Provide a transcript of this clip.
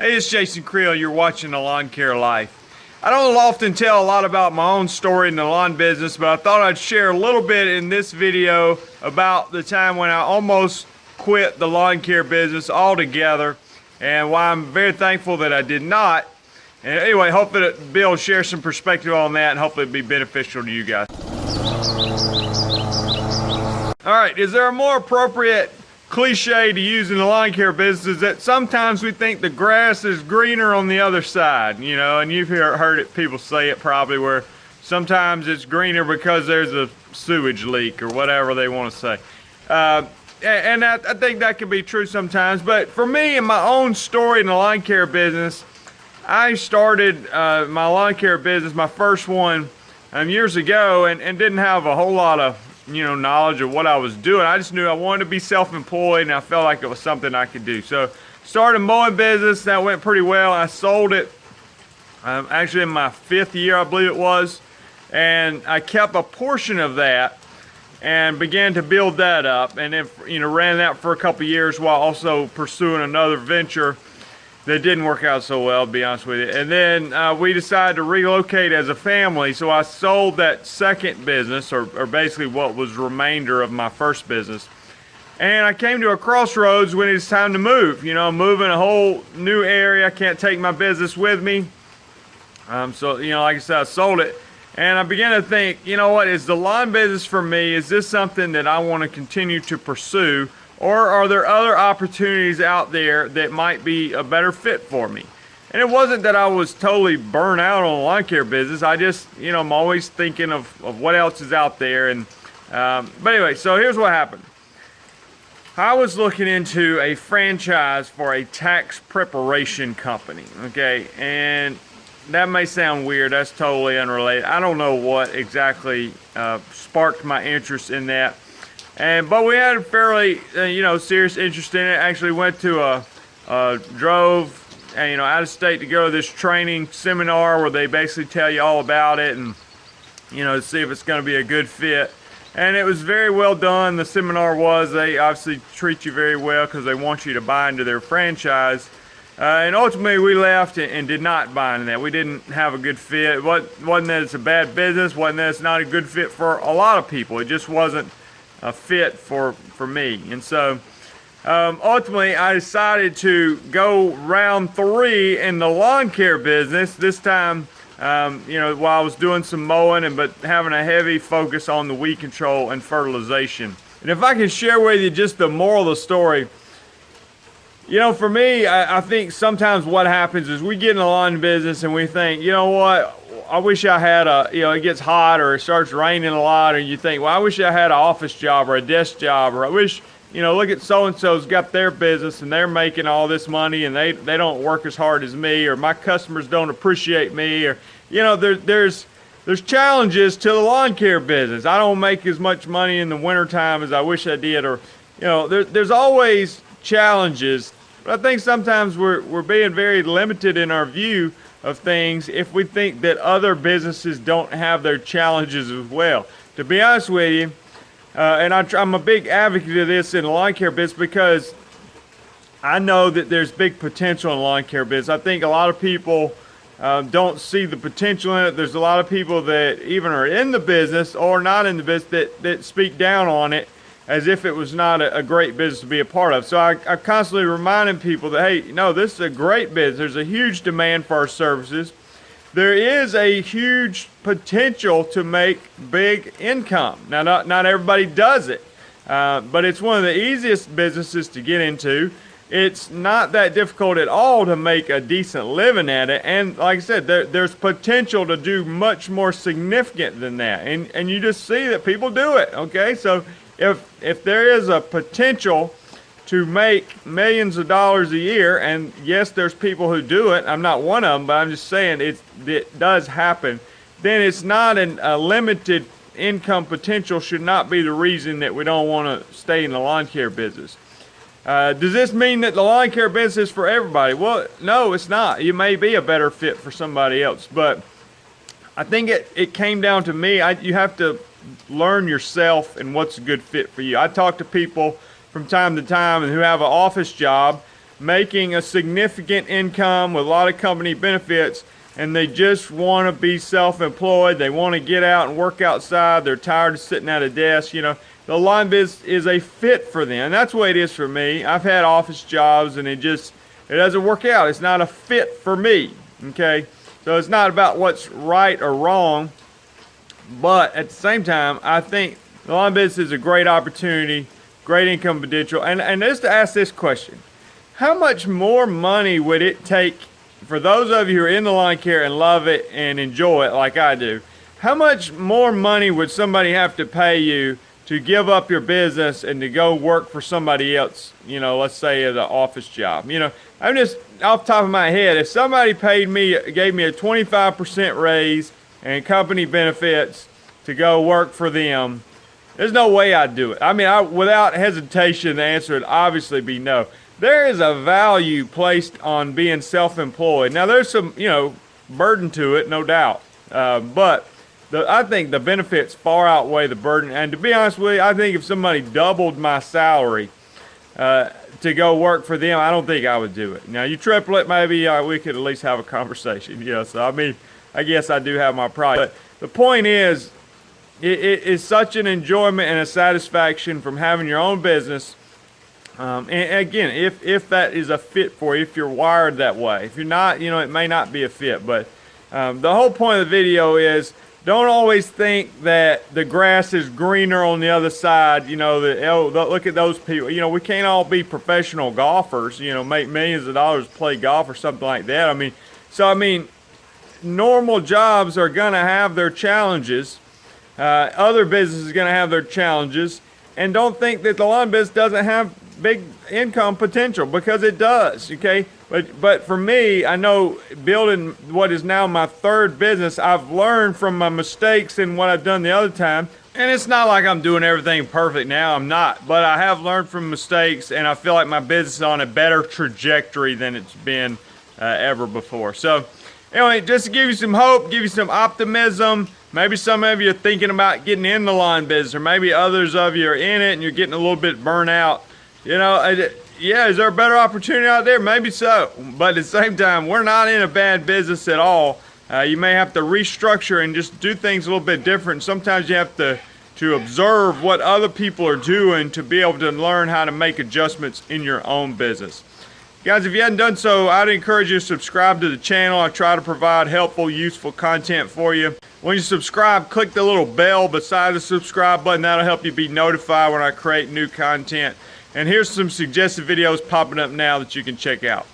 Hey, it's Jason Creel. You're watching The Lawn Care Life. I don't often tell a lot about my own story in the lawn business, but I thought I'd share a little bit in this video about the time when I almost quit the lawn care business altogether and why I'm very thankful that I did not. And anyway, hopefully it'll be able to share some perspective on that and hopefully it'll be beneficial to you guys. All right, is there a more appropriate cliche to use in the lawn care business is that sometimes we think the grass is greener on the other side, you know, and you've heard it, people say it probably, where sometimes it's greener because there's a sewage leak or whatever they want to say. And I think that can be true sometimes, but for me, in my own story in the lawn care business, I started my lawn care business, my first one, years ago, and didn't have a whole lot of knowledge of what I was doing. I just knew I wanted to be self-employed and I felt like it was something I could do. So started a mowing business, that went pretty well. I sold it actually in my 5th year, I believe it was, and I kept a portion of that and began to build that up, and then ran that for a couple years while also pursuing another venture that didn't work out so well, to be honest with you. And then we decided to relocate as a family, so I sold that second business, or basically what was remainder of my first business. And I came to a crossroads when it's time to move. I'm moving a whole new area. I can't take my business with me. So, like I said, I sold it. And I began to think, what, is the lawn business for me? Is this something that I want to continue to pursue? Or are there other opportunities out there that might be a better fit for me? And it wasn't that I was totally burnt out on the lawn care business. I just, I'm always thinking of what else is out there. And but anyway, so here's what happened. I was looking into a franchise for a tax preparation company, okay? And that may sound weird. That's totally unrelated. I don't know what exactly sparked my interest in that. But we had a fairly, serious interest in it. Actually went to drove, out of state to go to this training seminar where they basically tell you all about it and, to see if it's going to be a good fit. And it was very well done. The seminar was, they obviously treat you very well because they want you to buy into their franchise. And ultimately we left and did not buy into that. We didn't have a good fit. It wasn't that it's a bad business, wasn't that it's not a good fit for a lot of people. It just wasn't a fit for me. And so ultimately I decided to go round 3 in the lawn care business, this time while I was doing some mowing but having a heavy focus on the weed control and fertilization. And if I can share with you just the moral of the story, for me, I think sometimes what happens is we get in the lawn business and we think, what, I wish I had it gets hot or it starts raining a lot, or you think, well, I wish I had an office job or a desk job, or I wish, look at so-and-so's got their business and they're making all this money and they don't work as hard as me, or my customers don't appreciate me, or, there's challenges to the lawn care business. I don't make as much money in the wintertime as I wish I did, or, there's always challenges. But I think sometimes we're being very limited in our view of things if we think that other businesses don't have their challenges as well. To be honest with you, and I'm a big advocate of this in the lawn care business because I know that there's big potential in the lawn care business. I think a lot of people don't see the potential in it. There's a lot of people that even are in the business or not in the business that speak down on it as if it was not a great business to be a part of. So I constantly reminding people that, hey, this is a great business. There's a huge demand for our services. There is a huge potential to make big income. Now, not everybody does it, but it's one of the easiest businesses to get into. It's not that difficult at all to make a decent living at it. And like I said, there's potential to do much more significant than that. And you just see that people do it, okay? So if there is a potential to make millions of dollars a year, and yes, there's people who do it, I'm not one of them, but I'm just saying it does happen, then it's not a limited income potential should not be the reason that we don't want to stay in the lawn care business. Does this mean that the lawn care business is for everybody? Well, no, it's not. You may be a better fit for somebody else, but I think it came down to me. You have to learn yourself and what's a good fit for you. I talk to people from time to time who have an office job making a significant income with a lot of company benefits, and they just want to be self-employed. They want to get out and work outside. They're tired of sitting at a desk. You know, the lawn business is a fit for them. And that's the way it is for me. I've had office jobs and it doesn't work out. It's not a fit for me. Okay, so it's not about what's right or wrong, but at the same time, I think the lawn business is a great opportunity, great income potential. And just to ask this question, how much more money would it take for those of you who are in the lawn care and love it and enjoy it like I do? How much more money would somebody have to pay you to give up your business and to go work for somebody else, you know, let's say at an office job? You know, I'm just off the top of my head, if somebody gave me a 25% raise and company benefits to go work for them, there's no way I'd do it. I mean, without hesitation, the answer would obviously be no. There is a value placed on being self-employed. Now, there's some, you know, burden to it, no doubt. But I think the benefits far outweigh the burden. And to be honest with you, I think if somebody doubled my salary to go work for them, I don't think I would do it. Now, you triple it, maybe we could at least have a conversation. You know, so I mean, I guess I do have my pride. But the point is, it is such an enjoyment and a satisfaction from having your own business. And again, if that is a fit for you, if you're wired that way. If you're not, you know, it may not be a fit. But the whole point of the video is, don't always think that the grass is greener on the other side. You know, look at those people. You know, we can't all be professional golfers, you know, make millions of dollars, play golf or something like that. I mean, normal jobs are going to have their challenges. Other businesses are going to have their challenges. And don't think that the lawn business doesn't have big income potential, because it does, okay? But for me, I know building what is now my third business, I've learned from my mistakes and what I've done the other time. And it's not like I'm doing everything perfect now, I'm not. But I have learned from mistakes, and I feel like my business is on a better trajectory than it's been ever before. So anyway, just to give you some hope, give you some optimism. Maybe some of you are thinking about getting in the lawn business, or maybe others of you are in it and you're getting a little bit burnt out. You know, yeah, is there a better opportunity out there? Maybe so. But at the same time, we're not in a bad business at all. You may have to restructure and just do things a little bit different. Sometimes you have to observe what other people are doing to be able to learn how to make adjustments in your own business. Guys, if you hadn't done so, I'd encourage you to subscribe to the channel. I try to provide helpful, useful content for you. When you subscribe, click the little bell beside the subscribe button. That'll help you be notified when I create new content. And here's some suggested videos popping up now that you can check out.